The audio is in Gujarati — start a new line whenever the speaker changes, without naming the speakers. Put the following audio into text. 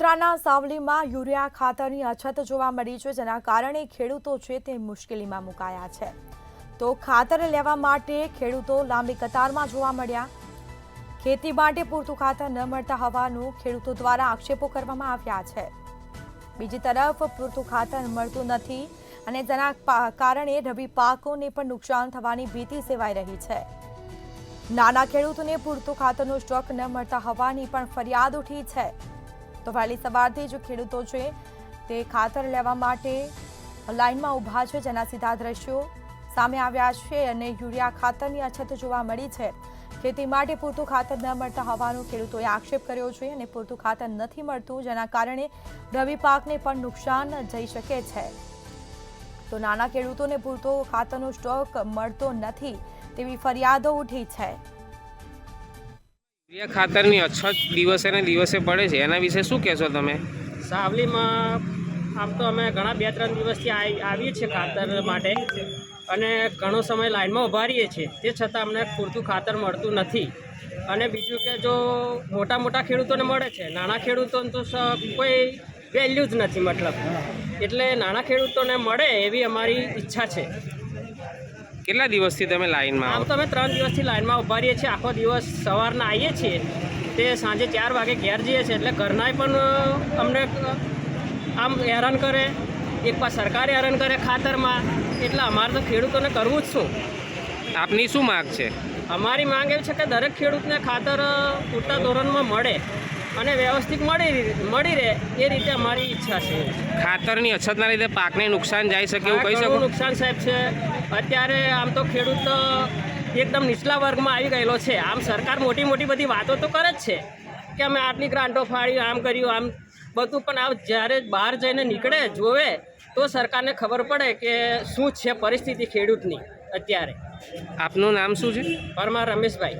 વડોદરાના સાવલીમાં યુરિયા ખાતરની અછત જોવા મળી છે, જેના કારણે ખેડૂતો છે તે મુશ્કેલીમાં મુકાયા છે. તો ખાતર લેવા માટે ખેડૂતો લાંબી કતારમાં જોવા મળ્યા. ખેતી માટે પૂરતું ખાતર ન મળતા હોવાનું ખેડૂતો દ્વારા આક્ષેપો કરવામાં આવ્યા છે. બીજી તરફ પૂરતું ખાતર મળતું નથી અને તેના કારણે રવિ પાકોને પણ નુકસાન થવાની ભીતિ સેવાઈ રહી છે. નાના ખેડૂતોને પૂરતું ખાતરનો સ્ટોક ન મળતા હોવાની પણ ફરિયાદ ઉઠી છે. તો વહેલી સવારથી જ ખેડૂતો છે તે ખાતર લેવા માટે લાઇનમાં ઊભા છે, જેના સીધા દ્રશ્યો સામે આવ્યા છે અને યુરિયા ખાતરની અછત જોવા મળી છે. ખેતી માટે પૂરતું ખાતર ન મળતા હોવાનો ખેડૂતોએ આક્ષેપ કર્યો છે અને પૂરતું ખાતર નથી મળતું, જેના કારણે રવિ પાકને પણ નુકસાન જઈ શકે છે. તો નાના ખેડૂતોને પૂરતો ખાતરનો સ્ટોક મળતો નથી તેવી ફરિયાદો ઉઠી છે.
યુરિયા ખાતરની અછત દિવસે ને દિવસે પડે છે, એના વિશે શું કહેશો તમે?
સાવલીમાં આમ તો અમે ઘણા 2-3 દિવસથી આવીએ છીએ ખાતર માટે અને ઘણો સમય લાઇનમાં ઊભા રહીએ છીએ, તે છતાં અમને પૂરતું ખાતર મળતું નથી. અને બીજું કે જો મોટા ખેડૂતોને મળે છે, નાના ખેડૂતોને તો કોઈ વેલ્યુ જ નથી. મતલબ એટલે નાના ખેડૂતોને મળે એવી અમારી ઈચ્છા છે.
કેટલા દિવસથી તમે લાઇનમાં
આમ તો અમે 3 દિવસથી લાઇનમાં ઊભા રહીએ છીએ. આખો દિવસ સવારના આવીએ છીએ, તે સાંજે 4 વાગે ઘેર જઈએ છીએ. એટલે ઘરનાય પણ અમને આમ હેરાન કરે, એક પાસ સરકારે હેરાન કરે ખાતરમાં. એટલે અમારે તો ખેડૂતોને કરવું જ શું?
આપની શું માંગ છે?
અમારી માંગ એવી છે કે દરેક ખેડૂતને ખાતર પૂરતા ધોરણમાં મળે અને વ્યવસ્થિત મળી રહે, એ રીતે અમારી ઈચ્છા છે.
ખાતરની અછતના લીધે પાકને નુકસાન જાય શકે એવું કહી શકો?
નુકસાન સાહેબ છે. અત્યારે આમ તો ખેડૂત એકદમ નીચલા વર્ગમાં આવી ગયેલો છે. આમ સરકાર મોટી બધી વાતો તો કરે જ છે કે અમે આટલી ગ્રાન્ટો ફાળી, આમ કર્યું, આમ બધું, પણ આ જ્યારે બહાર જઈને નીકળે જોવે તો સરકારને ખબર પડે કે શું છે પરિસ્થિતિ ખેડૂતની અત્યારે.
આપનું નામ શું છે?
પરમાર રમેશભાઈ.